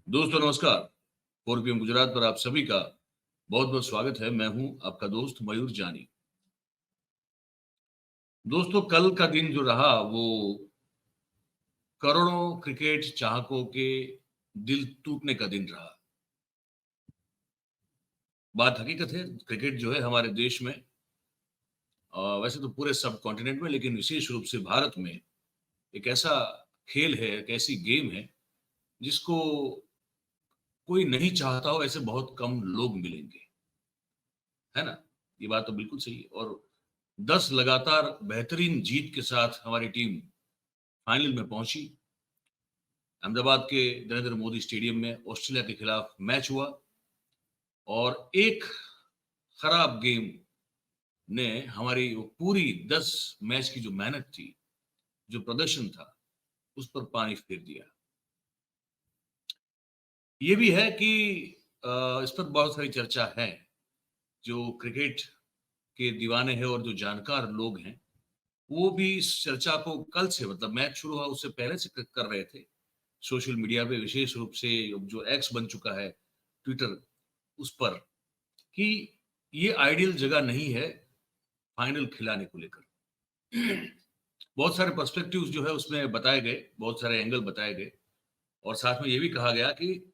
दोस्तों नमस्कार। 4 PM गुजरात पर आप सभी का बहुत बहुत स्वागत है। मैं हूं आपका दोस्त मयूर जानी। दोस्तों कल का दिन जो रहा वो करोड़ों क्रिकेट चाहकों के दिल टूटने का दिन रहा। बात हकीकत है, क्रिकेट जो है हमारे देश में वैसे तो पूरे सब कॉन्टिनेंट में, लेकिन विशेष रूप से भारत में एक ऐसा खेल है, एक ऐसी गेम है जिसको कोई नहीं चाहता हो ऐसे बहुत कम लोग मिलेंगे, है ना? ये बात तो बिल्कुल सही है। और 10 लगातार बेहतरीन जीत के साथ हमारी टीम फाइनल में पहुंची। अहमदाबाद के नरेंद्र मोदी स्टेडियम में ऑस्ट्रेलिया के खिलाफ मैच हुआ और एक खराब गेम ने हमारी वो पूरी 10 मैच की जो मेहनत थी, जो प्रदर्शन था, उस पर पानी फेर दिया। ये भी है कि इस पर बहुत सारी चर्चा है। जो क्रिकेट के दीवाने हैं और जो जानकार लोग हैं, वो भी इस चर्चा को कल से, मतलब मैच शुरू हुआ उससे पहले से कर रहे थे। सोशल मीडिया पे विशेष रूप से जो एक्स बन चुका है, ट्विटर, उस पर, कि ये आइडियल जगह नहीं है फाइनल खिलाने को लेकर। बहुत सारे पर्सपेक्टिव्स जो है उसमें बताए गए, बहुत सारे एंगल बताए गए और साथ में ये भी कहा गया कि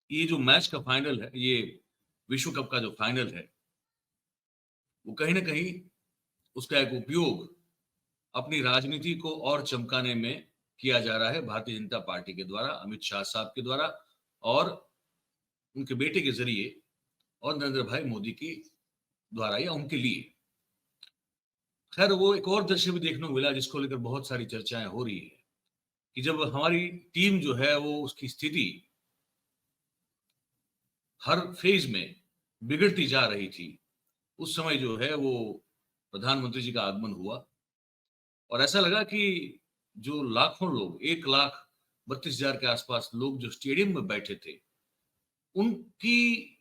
ये जो मैच का फाइनल है, ये विश्व कप का जो फाइनल है, वो कहीं न कहीं उसका एक उपयोग अपनी राजनीति को और चमकाने में किया जा रहा है भारतीय जनता पार्टी के द्वारा, अमित शाह साहब के द्वारा और उनके बेटे के ज़रिए और नरेंद्र भाई मोदी की द्वारा या उनके लिए। खैर वो एक और दृश्य भी देखने को मिला जिसको लेकर बहुत सारी चर्चाएँ हो रही है कि जब हमारी टीम जो है वो उसकी स्थिति हर फ़ेज़ में बिगड़ती जा रही थी, उस समय जो है वो प्रधानमंत्री जी का आगमन हुआ और ऐसा लगा कि जो लाखों लोग, 1,32,000 के आसपास लोग जो स्टेडियम में बैठे थे, उनकी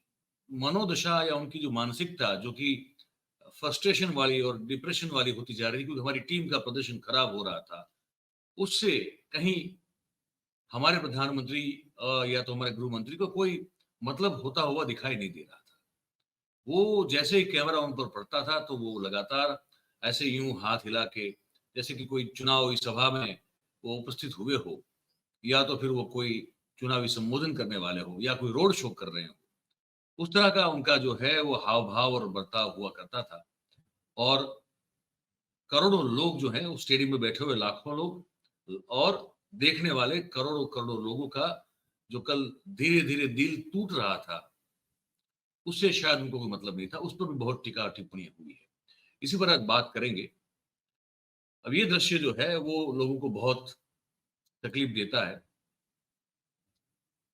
मनोदशा या उनकी जो मानसिकता जो कि फ्रस्ट्रेशन वाली और डिप्रेशन वाली होती जा रही थी क्योंकि हमारी टीम का प्रदर्शन खराब हो रहा था। उससे कहीं हमारे प्रधानमंत्री या तो हमारे गृह मंत्री को कोई मतलब होता हुआ दिखाई नहीं दे रहा था। वो जैसे ही कैमरा उन पर पड़ता था तो वो लगातार ऐसे यूँ हाथ हिला के, जैसे कि कोई चुनावी सभा में वो उपस्थित हुए हो या तो फिर वो कोई चुनावी संबोधन करने वाले हों या कोई रोड शो कर रहे हों। उस तरह का उनका जो है वो हाव-भाव और बर्ताव हुआ करता था और करोड़ों लोग जो हैं उस स्टेडियम में बैठे हुए लाखों लोग और देखने वाले करोड़ों-करोड़ों लोगों का जो कल धीरे-धीरे दिल टूट रहा था, उससे शायद उनको कोई मतलब नहीं था। उस पर भी बहुत टीका-टिप्पणियाँ हुई है। इसी पर आज बात करेंगे। अब ये दृश्य जो है वो लोगों को बहुत तकलीफ देता है।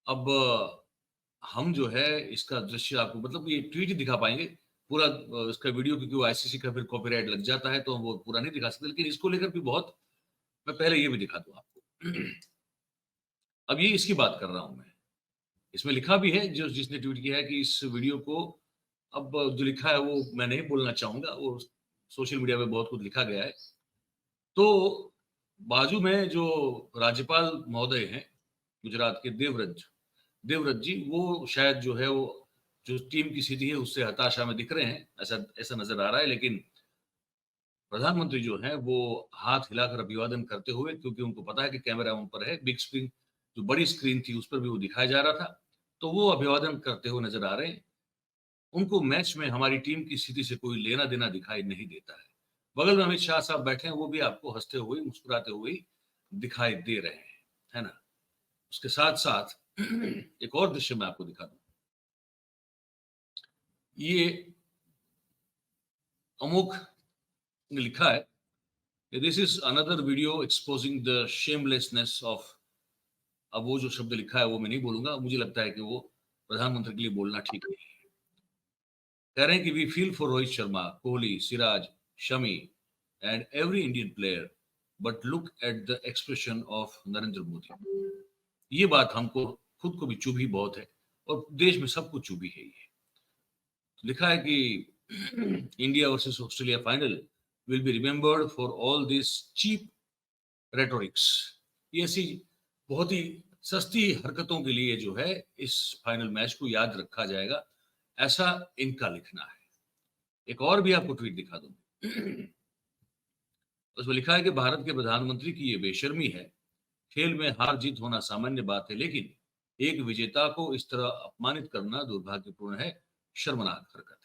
अब हम जो है इसका दृश्य आपको, मतलब ये ट्वीट ही दिखा पाएँगे। पूरा इसका वीडियो, क्योंकि वो आईसीसी का फिर कॉपीराइट लग जाता है तो हम वो पूरा नहीं दिखा सकते। लेकिन इसको लेकर भी बहुत, मैं पहले ये भी दिखा दूँ आपको। अब ये इसकी बात कर रहा हूँ मैं। इसमें लिखा भी है, जो जिसने ट्वीट किया है कि इस वीडियो को, अब जो लिखा है वो मैं नहीं बोलना चाहूँगा, वो सोशल मीडिया पे बहुत कुछ लिखा गया है। तो बाजू में जो राज्यपाल महोदय हैं, गुजरात के देवव्रत जी, वो शायद जो है वो जो टीम की स्थिति है उससे हताशा में दिख रहे हैं, ऐसा ऐसा नज़र आ रहा है। लेकिन प्रधानमंत्री जो हैं वो हाथ हिलाकर अभिवादन करते हुए, क्योंकि उनको पता है कि कैमरा उन पर है, बिग स्क्रीन, जो बड़ी स्क्रीन थी उस पर भी वो दिखाया जा रहा था, तो वो अभिवादन करते हुए नज़र आ रहे हैं। उनको मैच में हमारी टीम की स्थिति से कोई लेना-देना दिखाई नहीं देता है। बगल में अमित शाह साहब बैठे हैं, वो भी आपको हँसते हुए, मुस्कुराते हुए दिखाई दे रहे हैं, है ना? उसके साथ-साथ एक और दृश्य मैं आपको दिखा दूँ। ये अमोक ने लिखा है कि this is another video exposing the shamelessness of, अब वो जो शब्द लिखा है वो मैं नहीं बोलूँगा, मुझे लगता है कि वो प्रधानमंत्री के लिए बोलना ठीक नहीं है। कह रहे हैं कि we feel for Rohit Sharma, Kohli, Siraj, Shami and every Indian player, but look at the expression of Narendra Modi. ये बात हमको खुद को भी चुभी बहुत है और देश में सबको चुभी है ये। लिखा है कि India versus Australia final will be remembered for all this cheap rhetorics. ये ऐसी बहुत ही सस्ती हरकतों के लिए जो है इस फाइनल मैच को याद रखा जाएगा, ऐसा इनका लिखना है। एक और भी आपको ट्वीट दिखा दूं। उसमें लिखा है कि भारत के प्रधानमंत्री की ये बेशर्मी है। खेल में हार जीत होना सामान्य बात है, लेकिन एक विजेता को इस तरह अपमानित करना दुर्भाग्यपूर्ण है, शर्मनाक हरकत है।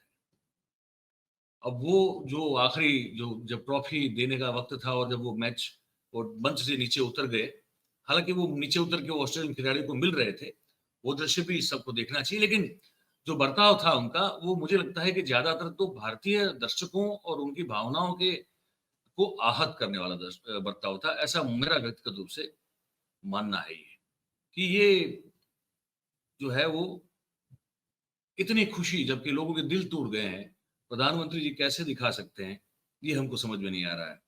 अब वो जो आखिरी जो जब ट्रॉफी देने का वक्त था और जब वो मैच और मंच से नीचे उतर गए, हालांकि वो नीचे उतर के ऑस्ट्रेलियन खिलाड़ी को मिल रहे थे, वो दृश्य भी सबको देखना चाहिए, लेकिन जो बर्ताव था उनका, वो मुझे लगता है कि ज्यादातर तो भारतीय दर्शकों और उनकी भावनाओं के को आहत करने वाला बर्ताव था। ऐसा मेरा व्यक्तिगत रूप से मानना है ये, कि ये जो है वो इतनी खुशी जबकि लोगों के दिल टूट गए हैं, प्रधानमंत्री जी कैसे दिखा सकते हैं, ये हमको समझ में नहीं आ रहा है।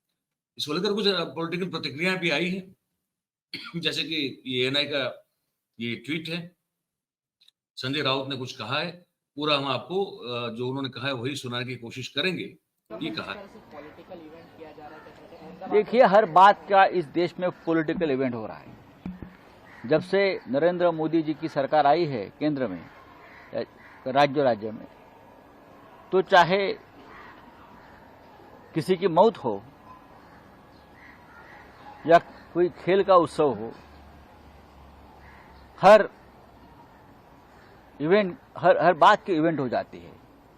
इसको लेकर कुछ पॉलिटिकल प्रतिक्रियाएं भी आई हैं। जैसे कि ये एएनआई का ये ट्वीट है, संजय राउत ने कुछ कहा है, पूरा हम आपको जो उन्होंने कहा है वही सुनाने की कोशिश करेंगे। ये कहा है, देखिए, हर बात का इस देश में पॉलिटिकल इवेंट हो रहा है। जब से नरेंद्र मोदी जी की सरकार आई है केंद्र में, राज्य में, तो चाहे किसी की मौत हो या कोई खेल का उत्सव हो, हर बात की इवेंट हो जाती है।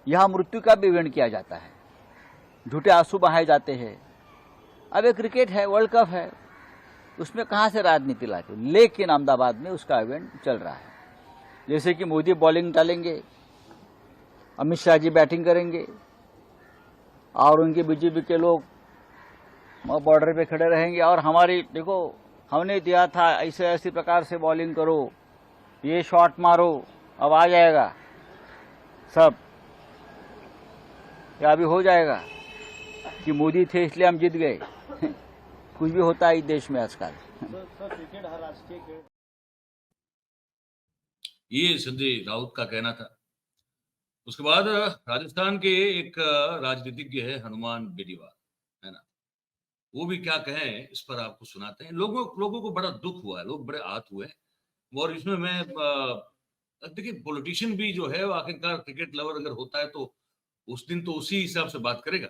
यहां मृत्यु का भी इवेंट किया जाता है, झूठे आंसू बहाए जाते हैं। अब ये क्रिकेट है, वर्ल्ड कप है, उसमें कहां से राजनीति लाते, लेकिन अहमदाबाद में उसका इवेंट चल रहा है। जैसे कि मोदी बॉलिंग डालेंगे, अमित शाह जी बैटिंग करेंगे और उनके बीजेपी के लोग बॉर्डर पे खड़े रहेंगे और हमारी, देखो हमने दिया था ऐसे प्रकार से बॉलिंग करो, ये शॉट मारो, अब आ जाएगा सब, क्या अभी हो जाएगा कि मोदी थे इसलिए हम जीत गए। कुछ भी होता है इस देश में आजकल। ये संजय राउत का कहना था। उसके बाद राजस्थान के एक राजनीतिज्ञ है हनुमान बेनीवाल, है ना, वो भी क्या कहें इस पर आपको सुनाते हैं। लोगों को बड़ा दुख हुआ है, लोग बड़े आहत हुए हैं। और इसमें मैं देखिए, पॉलिटिशियन भी जो है आखिरकार क्रिकेट लवर अगर होता है तो उस दिन तो उसी हिसाब से बात करेगा।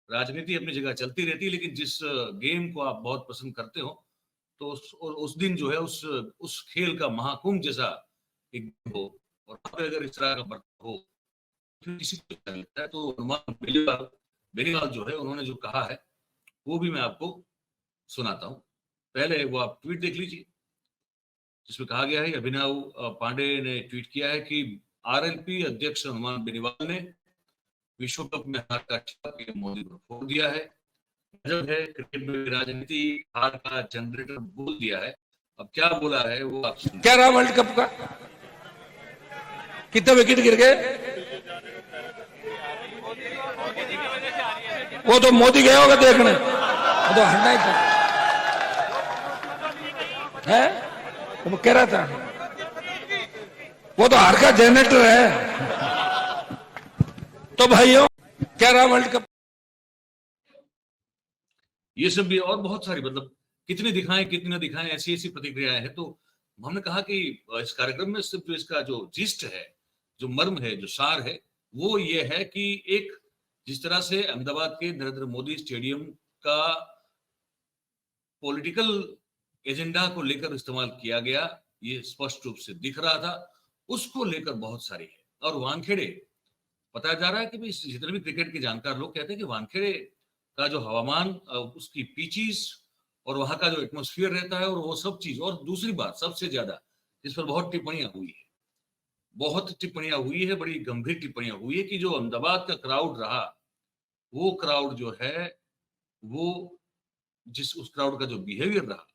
राजनीति अपनी जगह चलती रहती है, लेकिन जिस गेम को आप बहुत पसंद करते हो तो उस दिन जो है उस खेल का महाकुंभ जैसा एक हो, और अगर इस तरह का बर्ताव हो, फिर किसी को अच्छा लगता है। तो हनुमान बेनीवाल जो है, उन्होंने जो कहा है वो भी मैं आपको सुनाता हूँ। पहले वो आप ट्वीट देख लीजिए, जिसमें कहा गया है, अभिनव पांडे ने ट्वीट किया है कि आरएलपी अध्यक्ष हनुमान बेनीवाल ने विश्व कप में हार का ठेका मोदी को फोड़ दिया है। गजब है, क्रिकेट में राजनीति हार का जनरेटर बोल दिया है। अब क्या बोला है वो आप सुनिए। क्या रहा वर्ल्ड कप का, कितने विकेट गिर गए? वो तो मोदी गया होगा देखने, वो तो हटना ही था, है वो कह रहा था, वो तो हार का जनरेटर है। तो भाइयों, क्या रहा वर्ल्ड कप? ये सब भी और बहुत सारी, मतलब कितने दिखाएं कितने दिखाएं, ऐसी ऐसी प्रतिक्रियाएं हैं। तो हमने कहा कि इस कार्यक्रम में सिर्फ इसका जो जिस्ट है, जो मर्म है, जो सार है, वो ये है कि एक जिस तरह से अहमदाबाद के नरेंद्र मोदी स्टेडियम का पॉलिटिकल एजेंडा को लेकर इस्तेमाल किया गया, ये स्पष्ट रूप से दिख रहा था। उसको लेकर बहुत सारी है। और वानखेड़े, बताया जा रहा है कि जितने भी क्रिकेट के जानकार लोग कहते हैं कि वानखेड़े का जो हवामान, उसकी पिचेस और वहां का जो एटमॉस्फेयर रहता है, और वो सब चीज, और दूसरी बात सबसे ज्यादा जिस पर बहुत टिप्पणियां हुई है, बड़ी गंभीर टिप्पणियां हुई है, कि जो अहमदाबाद का क्राउड रहा, वो क्राउड जो है, वो उस क्राउड का जो बिहेवियर रहा,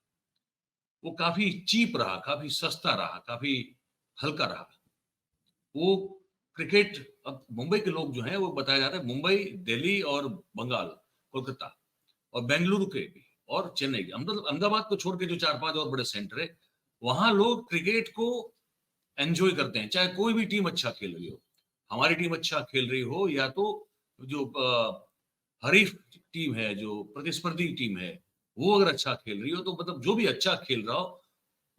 वो काफी चीप रहा, काफी सस्ता रहा, काफी हल्का रहा। वो क्रिकेट, अब मुंबई के लोग जो हैं, वो बताया जाता है, मुंबई, दिल्ली और बंगाल, कोलकाता और बेंगलुरु के भी, और चेन्नई के, अहमदाबाद को छोड़ के जो 4-5 और बड़े सेंटर है, वहां लोग क्रिकेट को एंजॉय करते हैं, चाहे कोई भी टीम अच्छा खेल रही हो। हमारी टीम अच्छा खेल रही हो, या तो जो हरीफ टीम है, जो प्रतिस्पर्धी टीम है, वो अगर अच्छा खेल रही हो, तो मतलब जो भी अच्छा खेल रहा हो,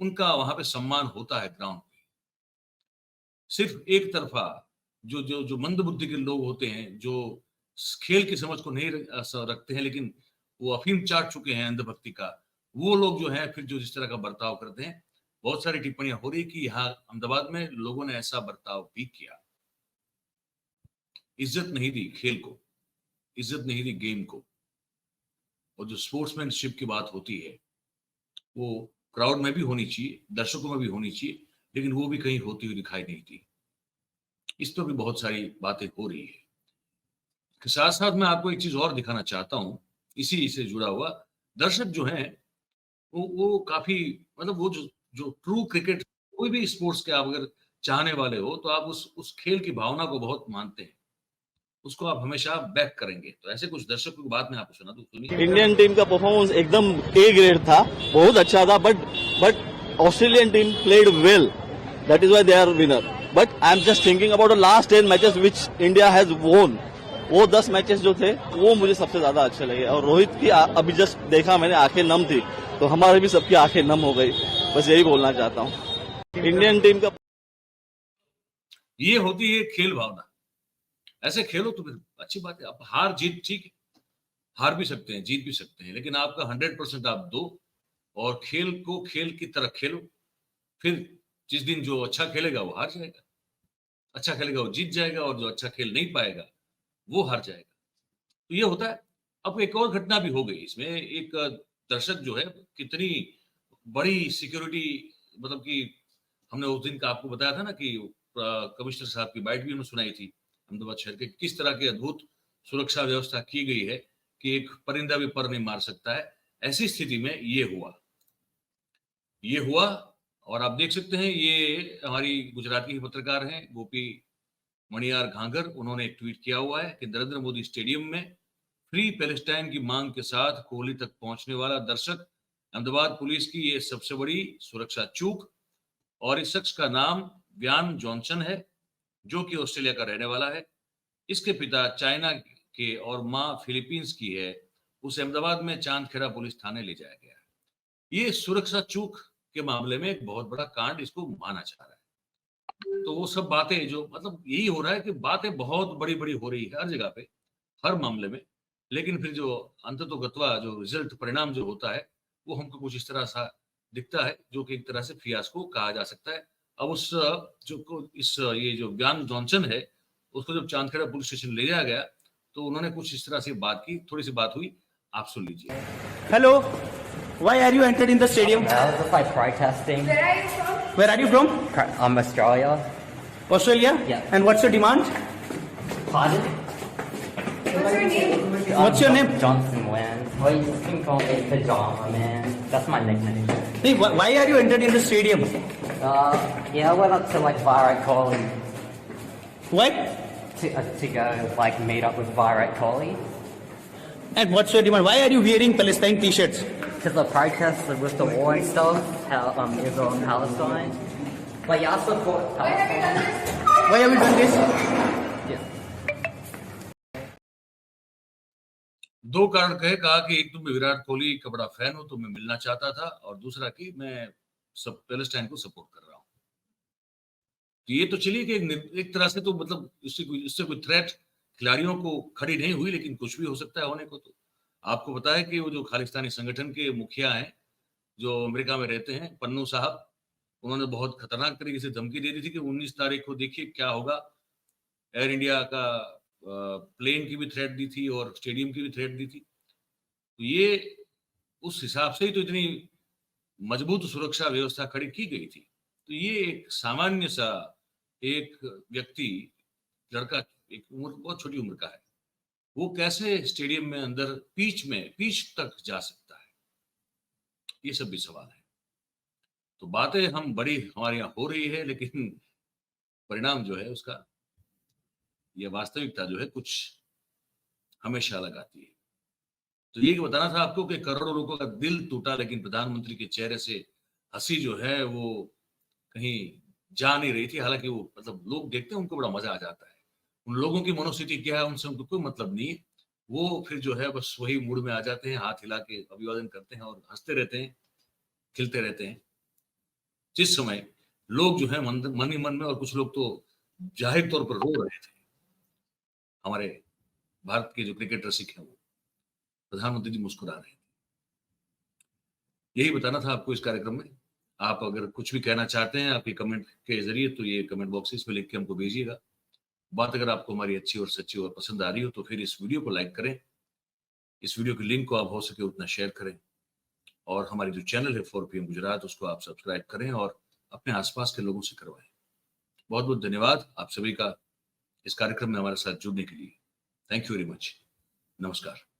उनका वहां पे सम्मान होता है ग्राउंड पे। सिर्फ एक तरफा जो जो जो मंदबुद्धि के लोग होते हैं, जो खेल की समझ को नहीं रखते हैं, लेकिन वो अफीम चाट चुके हैं अंधभक्ति का, वो लोग जो है फिर जो जिस तरह का बर्ताव करते हैं। बहुत सारी टिप्पणियां हो रही कि यहाँ अहमदाबाद में लोगों ने ऐसा बर्ताव भी किया, इज्जत नहीं दी खेल को, इज्जत नहीं दी गेम को। और जो स्पोर्ट्समैनशिप की बात होती है वो क्राउड में भी होनी चाहिए, दर्शकों में भी होनी चाहिए, लेकिन वो भी कहीं होती हुई दिखाई नहीं दी। इस पर भी बहुत सारी बातें हो रही है। के साथ साथ मैं आपको एक चीज और दिखाना चाहता हूं, इसी से जुड़ा हुआ। दर्शक जो हैं वो काफी, मतलब वो जो जो ट्रू क्रिकेट, कोई भी स्पोर्ट्स के आप अगर चाहने वाले हो तो आप उस खेल की भावना को बहुत मानते हैं, उसको आप हमेशा बैक करेंगे। तो ऐसे कुछ दर्शकों की बात मैं आपको सुना दूं, सुनिए। इंडियन टीम का परफॉर्मेंस एकदम ए ग्रेड था, बहुत अच्छा था, but Australian team played well, that is why they are winner. But I am just thinking about the last 10 matches which India has won. वो 10 मैचेस जो थे वो मुझे सबसे ज्यादा अच्छे लगे। और रोहित की अभी जस्ट देखा मैंने, आंखें नम थी, तो हमारे भी सबकी आंखें नम हो गई। बस यही बोलना चाहता हूँ। इंडियन टीम का ये होती है खेल भावना। ऐसे खेलो तो फिर अच्छी बात है। आप हार जीत ठीक है, हार भी सकते हैं, जीत भी सकते हैं, लेकिन आपका 100% आप दो और खेल को खेल की तरह खेलो। फिर जिस दिन जो अच्छा खेलेगा वो हार जाएगा, अच्छा खेलेगा वो जीत जाएगा, और जो अच्छा खेल नहीं पाएगा वो हार जाएगा। तो ये होता है। अब एक और घटना भी हो गई इसमें। एक दर्शक जो है, कितनी बड़ी सिक्योरिटी, मतलब कि हमने उस दिन का आपको बताया था ना कि कमिश्नर साहब की बाइट भी हमने सुनाई थी अहमदाबाद शहर के, किस तरह की अद्भुत सुरक्षा व्यवस्था की गई है कि एक परिंदा भी पर नहीं मार सकता है। ऐसी स्थिति में ये हुआ। और आप देख सकते हैं, ये हमारी गुजराती ही पत्रकार हैं गोपी मणियार घांगर, उन्होंने एक ट्वीट किया हुआ है कि नरेंद्र मोदी स्टेडियम में फ्री पैलेस्टाइन की मांग के साथ कोहली तक पहुंचने वाला दर्शक, अहमदाबाद पुलिस की ये सबसे बड़ी सुरक्षा चूक। और इस शख्स का नाम व्यान जॉनसन है, जो कि ऑस्ट्रेलिया का रहने वाला है। इसके पिता चाइना के और मां फिलीपींस की है। उसे अहमदाबाद में चांदखेड़ा पुलिस थाने ले जाया गया है। ये सुरक्षा चूक के मामले में एक बहुत बड़ा कांड इसको माना जा रहा है। तो वो सब बातें जो, मतलब यही हो रहा है कि बातें बहुत बड़ी बड़ी हो रही है हर जगह पे, हर मामले में, लेकिन फिर जो अंततोगत्वा जो रिजल्ट, परिणाम जो होता है, वो हमको कुछ इस तरह सा दिखता है, जो कि एक तरह से फियास्को कहा जा सकता है। अब ये जो व्यान जॉनसन है, उसको जब चांदखेड़ा पुलिस स्टेशन ले जाया गया तो उन्होंने कुछ इस तरह से बात की, थोड़ी सी बात हुई, आप सुन लीजिए। Hello, why are you entered in the stadium? I was just like protesting. Where are you from? Australia. Australia? Yeah. And what's your demand? Pardon? What's your name? Johnson Wen. Well, you can call me Pajama Man. That's my nickname. Hey, why are you entered in the stadium? Yeah, I went up to like Virat Kohli What? to go like meet up with Virat Kohli And what's your demand? Why are you wearing Palestine t-shirts? because the protests with the war and stuff, how Israel and Palestine. But yeah, I support Palestine. Why have you done this? Yeah. दो कारण कहा कि एक तो मैं विराट कोहली का बड़ा fan हूं तो मैं मिलना चाहता था, और दूसरा कि मैं सब पैलेस्टाइन को सपोर्ट कर रहा हूं। तो ये तो चलिए कि एक तरह से तो मतलब इससे कोई थ्रेट खिलाड़ियों को खड़ी नहीं हुई, लेकिन कुछ भी हो सकता है होने को। तो आपको पता है कि वो जो खालिस्तानी संगठन के मुखिया हैं, जो अमेरिका में रहते हैं, पन्नू साहब, उन्होंने बहुत खतरनाक तरीके से धमकी दे दी थी कि 19 तारीख को देखिए क्या होगा। एयर इंडिया का प्लेन की भी थ्रेट दी थी और स्टेडियम की भी थ्रेट दी थी। तो ये उस हिसाब से ही तो इतनी मजबूत सुरक्षा व्यवस्था खड़ी की गई थी। तो ये एक सामान्य सा एक व्यक्ति, लड़का, एक उम्र बहुत छोटी उम्र का है, वो कैसे स्टेडियम में अंदर पीच तक जा सकता है, ये सब भी सवाल है। तो बातें हम बड़ी हमारे यहाँ हो रही है, लेकिन परिणाम जो है उसका, यह वास्तविकता जो है कुछ हमेशा अलग आती है। तो ये बताना था आपको कि करोड़ों लोगों का दिल टूटा, लेकिन प्रधानमंत्री के चेहरे से हंसी जो है वो कहीं जा नहीं रही थी। हालांकि वो, मतलब लोग देखते हैं उनको बड़ा मजा आ जाता है। उन लोगों की मनोस्थिति क्या है उनसे उनको कोई मतलब नहीं है। वो फिर जो है बस वही मूड में आ जाते हैं, हाथ हिला के अभिवादन करते हैं और हंसते रहते हैं, खिलते रहते हैं। जिस समय लोग जो है मन ही मन में, और कुछ लोग तो जाहिर तौर पर रो रहे थे, हमारे भारत के जो क्रिकेट रसिक हैं वो, प्रधानमंत्री जी मुस्कुरा रहे थे। यही बताना था आपको इस कार्यक्रम में। आप अगर कुछ भी कहना चाहते हैं आपके कमेंट के जरिए, तो ये कमेंट बॉक्सेस में लिख के हमको भेजिएगा। बात अगर आपको हमारी अच्छी और सच्ची और पसंद आ रही हो तो फिर इस वीडियो को लाइक करें, इस वीडियो की लिंक को आप हो सके उतना शेयर करें, और हमारी जो चैनल है 4PM गुजरात उसको आप सब्सक्राइब करें और अपने आसपास के लोगों से करवाएं। बहुत बहुत धन्यवाद आप सभी का इस कार्यक्रम में हमारे साथ जुड़ने के लिए। Thank you very much. नमस्कार।